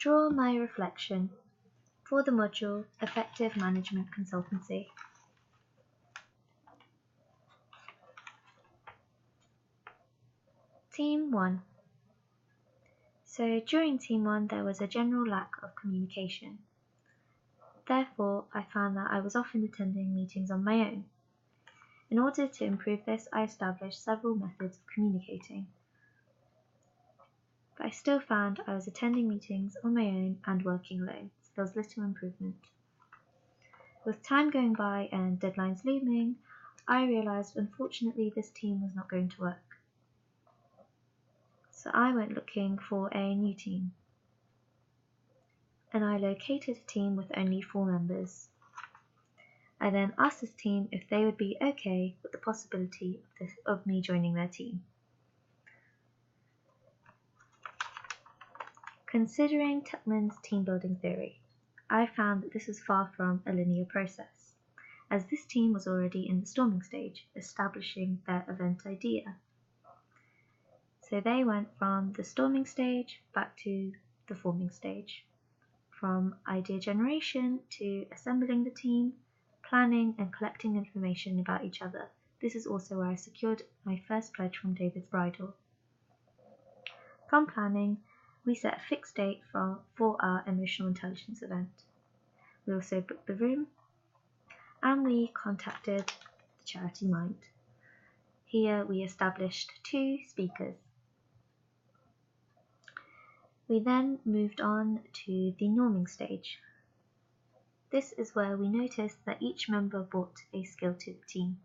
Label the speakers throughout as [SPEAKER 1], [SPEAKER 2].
[SPEAKER 1] Draw my reflection for the module Effective Management Consultancy. Team 1. So during Team 1 there was a general lack of communication. Therefore, I found that I was often attending meetings on my own. In order to improve this, I established several methods of communicating. But I still found I was attending meetings on my own and working alone, so there was little improvement. With time going by and deadlines looming, I realised unfortunately this team was not going to work. So I went looking for a new team. And I located a team with only 4 members. I then asked this team if they would be okay with the possibility of me joining their team. Considering Tuckman's team building theory, I found that this was far from a linear process, as this team was already in the storming stage, establishing their event idea. So they went from the storming stage back to the forming stage, from idea generation to assembling the team, planning and collecting information about each other. This is also where I secured my first pledge from David's Bridal. From planning, we set a fixed date for our emotional intelligence event. We also booked the room and we contacted the charity Mind. Here we established 2 speakers. We then moved on to the norming stage. This is where we noticed that each member brought a skill to the team.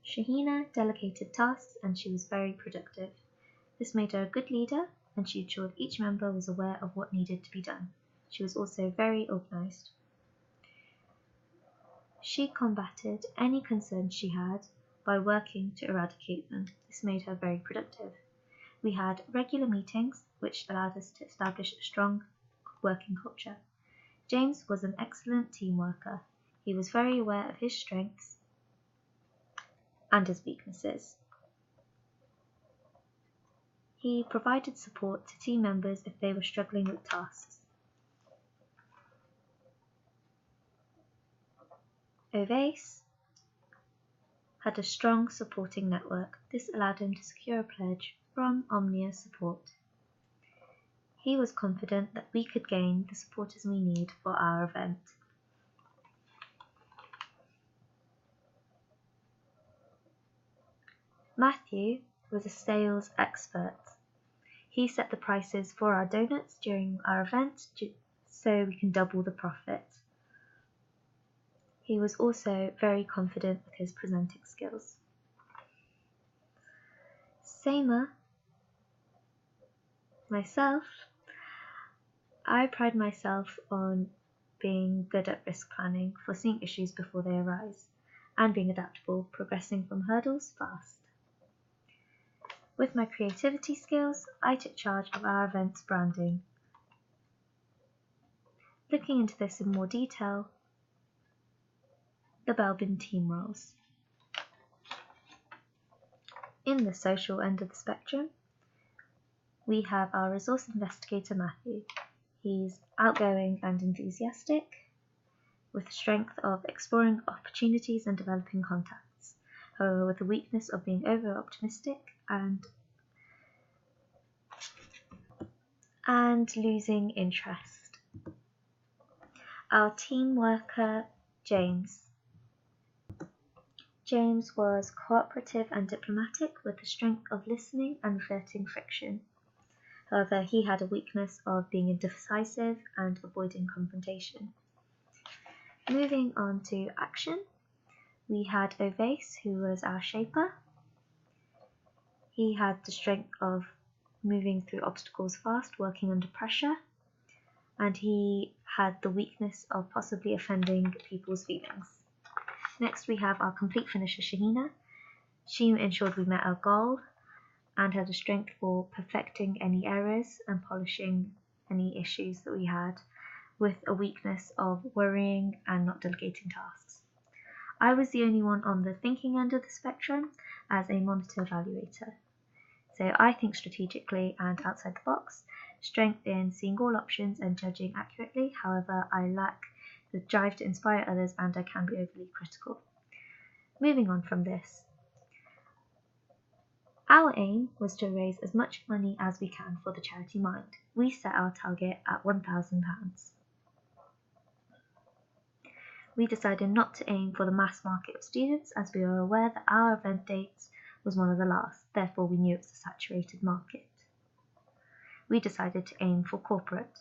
[SPEAKER 1] Shahina delegated tasks and she was very productive. This made her a good leader and she ensured each member was aware of what needed to be done. She was also very organised. She combated any concerns she had by working to eradicate them. This made her very productive. We had regular meetings which allowed us to establish a strong working culture. James was an excellent team worker. He was very aware of his strengths and his weaknesses. He provided support to team members if they were struggling with tasks. Ovace had a strong supporting network. This allowed him to secure a pledge from Omnia Support. He was confident that we could gain the supporters we need for our event. Matthew was a sales expert. He set the prices for our donuts during our event so we can double the profit. He was also very confident with his presenting skills. Seema, myself, I pride myself on being good at risk planning, foreseeing issues before they arise, and being adaptable, progressing from hurdles fast. With my creativity skills, I took charge of our event's branding. Looking into this in more detail, the Belbin team roles. In the social end of the spectrum, we have our resource investigator Matthew. He's outgoing and enthusiastic, with the strength of exploring opportunities and developing contacts, however with the weakness of being over-optimistic and losing interest. Our team worker James. James was cooperative and diplomatic with the strength of listening and averting friction. However, he had a weakness of being indecisive and avoiding confrontation. Moving on to action, we had Ovace, who was our shaper. He had the strength of moving through obstacles fast, working under pressure, and he had the weakness of possibly offending people's feelings. Next, we have our complete finisher, Shahina. She ensured we met our goal and had a strength for perfecting any errors and polishing any issues that we had, with a weakness of worrying and not delegating tasks. I was the only one on the thinking end of the spectrum as a monitor evaluator. So I think strategically and outside the box, strength in seeing all options and judging accurately. However, I lack the drive to inspire others and I can be overly critical. Moving on from this, our aim was to raise as much money as we can for the charity Mind. We set our target at £1,000. We decided not to aim for the mass market of students as we were aware that our event dates was one of the last, therefore we knew it was a saturated market. We decided to aim for corporate.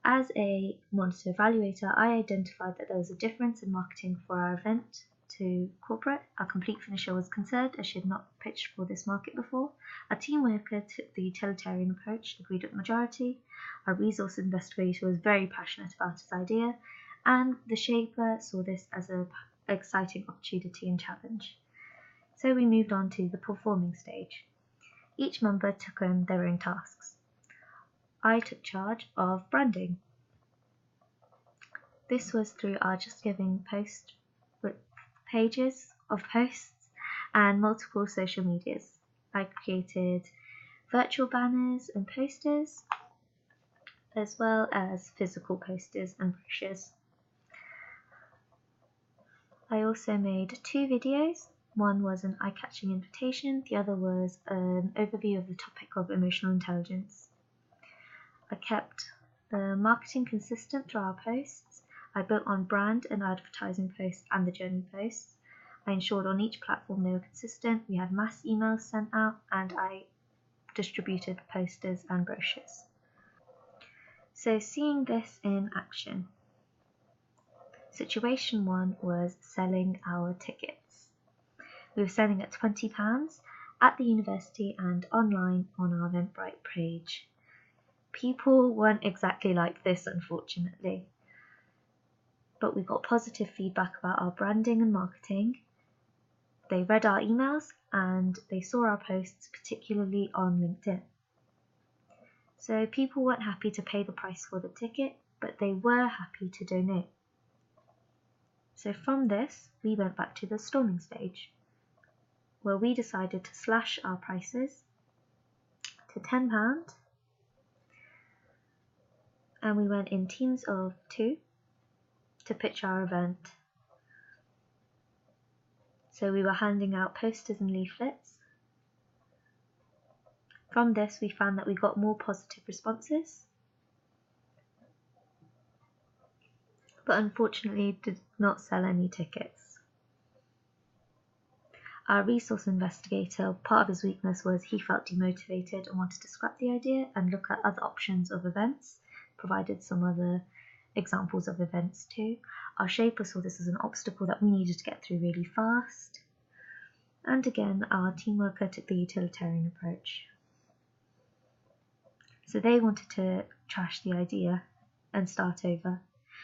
[SPEAKER 1] As a monitor evaluator, I identified that there was a difference in marketing for our event to corporate. Our complete finisher was concerned as she had not pitched for this market before. Our team worker took the utilitarian approach, agreed with the majority. Our resource investigator was very passionate about his idea, and the shaper saw this as an exciting opportunity and challenge. So we moved on to the performing stage. Each member took on their own tasks. I took charge of branding. This was through our Just Giving post with pages of posts and multiple social medias. I created virtual banners and posters, as well as physical posters and brochures. I also made 2 videos. One was an eye-catching invitation, the other was an overview of the topic of emotional intelligence. I kept the marketing consistent through our posts. I built on brand and advertising posts and the journey posts. I ensured on each platform they were consistent. We had mass emails sent out and I distributed posters and brochures. So seeing this in action. Situation 1 was selling our tickets. We were selling at £20 at the university and online on our Eventbrite page. People weren't exactly like this, unfortunately, but we got positive feedback about our branding and marketing. They read our emails and they saw our posts, particularly on LinkedIn. So people weren't happy to pay the price for the ticket, but they were happy to donate. So from this, we went back to the storming stage, where we decided to slash our prices to £10. And we went in teams of 2 to pitch our event. So we were handing out posters and leaflets. From this, we found that we got more positive responses, but unfortunately did not sell any tickets. Our resource investigator, part of his weakness was he felt demotivated and wanted to scrap the idea and look at other options of events, provided some other examples of events too. Our shaper saw this as an obstacle that we needed to get through really fast. And again, our team worker took the utilitarian approach. So they wanted to trash the idea and start over.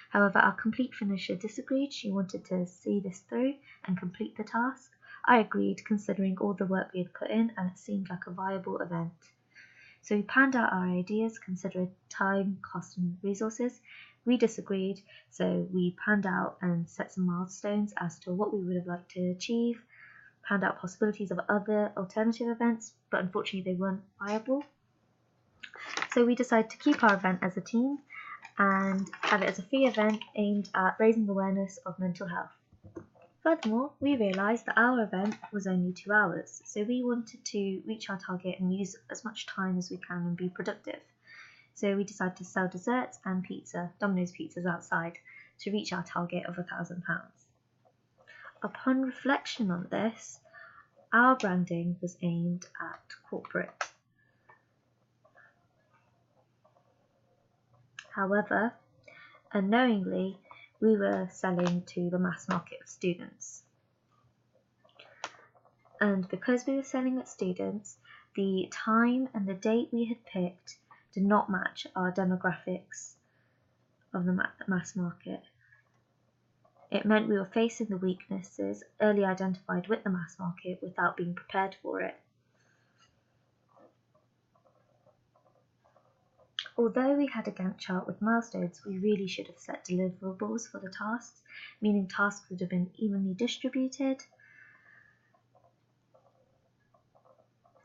[SPEAKER 1] However, our complete finisher disagreed. She wanted to see this through and complete the task. I agreed, considering all the work we had put in, and it seemed like a viable event. So we panned out our ideas, considered time, cost and resources. We disagreed, so we panned out and set some milestones as to what we would have liked to achieve, panned out possibilities of other alternative events, but unfortunately they weren't viable. So we decided to keep our event as a team and have it as a free event aimed at raising awareness of mental health. Furthermore, we realised that our event was only 2 hours, so we wanted to reach our target and use as much time as we can and be productive. So we decided to sell desserts and pizza, Domino's pizzas outside, to reach our target of £1,000. Upon reflection on this, our branding was aimed at corporate. However, unknowingly, we were selling to the mass market of students. And because we were selling at students, the time and the date we had picked did not match our demographics of the mass market. It meant we were facing the weaknesses early identified with the mass market without being prepared for it. Although we had a Gantt chart with milestones, we really should have set deliverables for the tasks, meaning tasks would have been evenly distributed.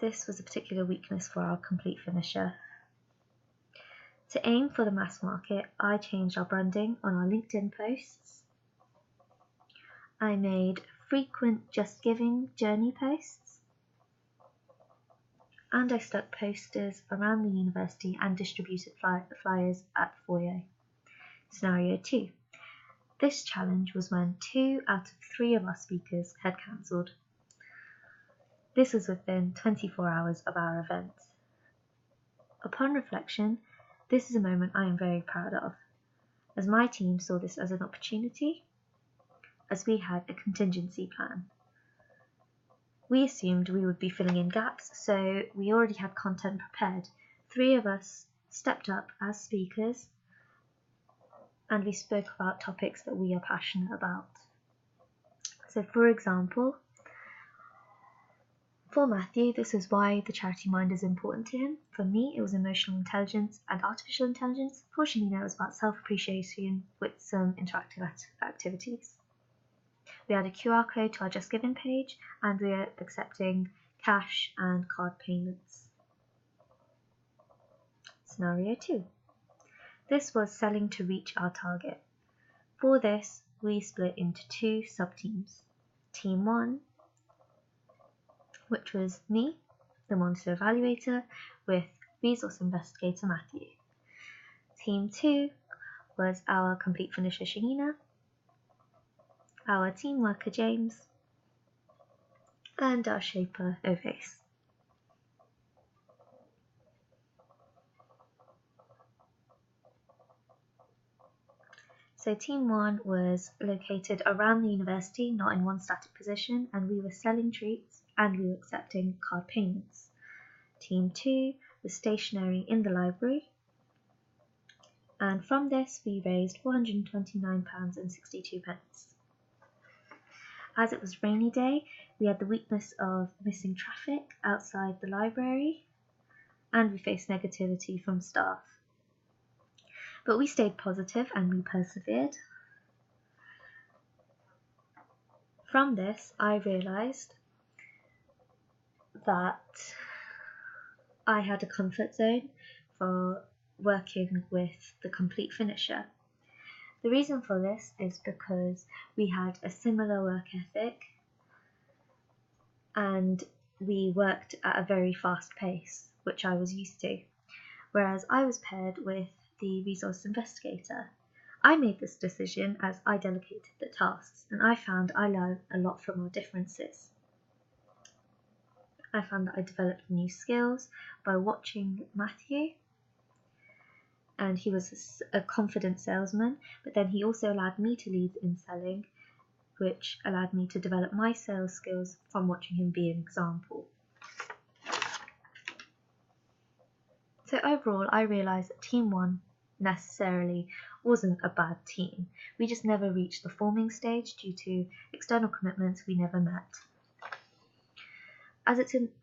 [SPEAKER 1] this was a particular weakness for our complete finisher. To aim for the mass market, I changed our branding on our LinkedIn posts. I made frequent Just Giving journey posts. And I stuck posters around the university and distributed flyers at the foyer. Scenario 2. This challenge was when 2 out of 3 of our speakers had cancelled. This was within 24 hours of our event. Upon reflection, this is a moment I am very proud of, as my team saw this as an opportunity, as we had a contingency plan. We assumed we would be filling in gaps, so we already had content prepared. 3 of us stepped up as speakers, and we spoke about topics that we are passionate about. So, for example, for Matthew, this is why the charity mind is important to him. For me, it was emotional intelligence and artificial intelligence. For Shanina, it was about self-appreciation with some interactive activities. We had a QR code to our Just Giving page, and we are accepting cash and card payments. Scenario 2. This was selling to reach our target. For this, we split into 2 sub-teams. Team 1, which was me, the monitor evaluator, with resource investigator Matthew. Team 2 was our complete finisher Shanina, our team worker James, and our shaper Oves. So Team 1 was located around the university, not in one static position, and we were selling treats and we were accepting card payments. Team 2 was stationary in the library, and from this we raised £429.62. As it was rainy day, we had the weakness of missing traffic outside the library, and we faced negativity from staff. But we stayed positive and we persevered. From this, I realised that I had a comfort zone for working with the complete finisher. The reason for this is because we had a similar work ethic and we worked at a very fast pace, which I was used to, whereas I was paired with the resource investigator. I made this decision as I delegated the tasks, and I found I learned a lot from our differences. I found that I developed new skills by watching Matthew, and he was a confident salesman, but then he also allowed me to lead in selling, which allowed me to develop my sales skills from watching him be an example. So overall, I realised that Team 1 necessarily wasn't a bad team. We just never reached the forming stage due to external commitments we never met.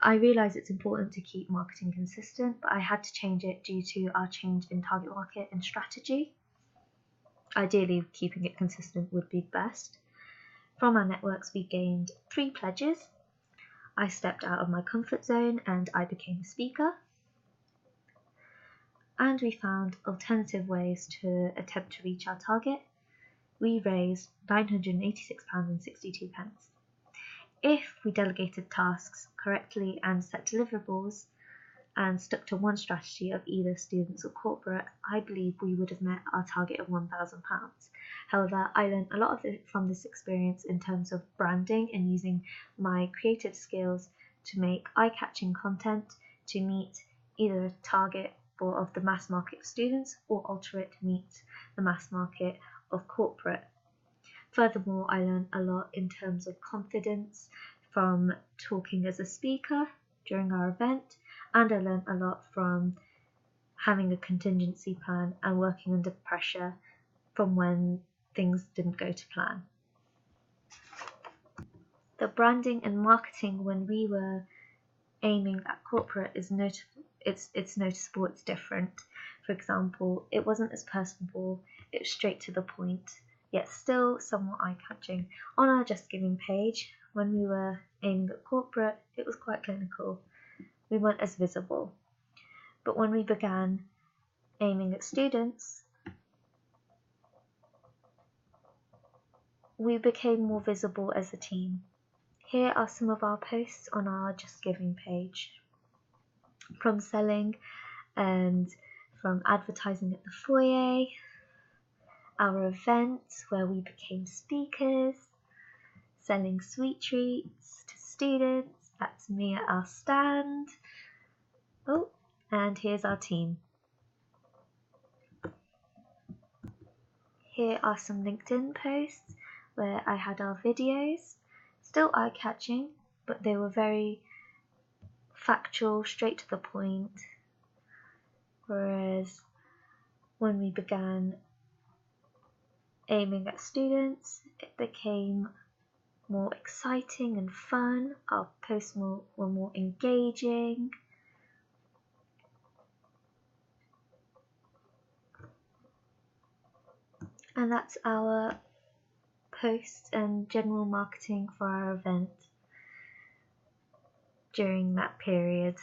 [SPEAKER 1] I realise it's important to keep marketing consistent, but I had to change it due to our change in target market and strategy. Ideally, keeping it consistent would be best. From our networks, we gained 3 pledges. I stepped out of my comfort zone and I became a speaker. And we found alternative ways to attempt to reach our target. We raised £986.62. If we delegated tasks correctly and set deliverables and stuck to one strategy of either students or corporate, I believe we would have met our target of £1,000. However, I learned a lot from this experience in terms of branding and using my creative skills to make eye-catching content to meet either a target of the mass market of students or alter it to meet the mass market of corporate. Furthermore, I learned a lot in terms of confidence from talking as a speaker during our event, and I learned a lot from having a contingency plan and working under pressure from when things didn't go to plan. The branding and marketing when we were aiming at corporate is noticeable, it's different. For example, it wasn't as personable, it was straight to the point, yet still somewhat eye-catching. On our Just Giving page, when we were aiming at corporate, it was quite clinical. we weren't as visible. But when we began aiming at students, we became more visible as a team. Here are some of our posts on our Just Giving page. From selling and from advertising at the foyer, our events where we became speakers, selling sweet treats to students, that's me at our stand. Oh, and here's our team. Here are some LinkedIn posts where I had our videos, still eye-catching, but they were very factual, straight to the point. Whereas when we began aiming at students, it became more exciting and fun. Our posts were more engaging. And that's our posts and general marketing for our event during that period.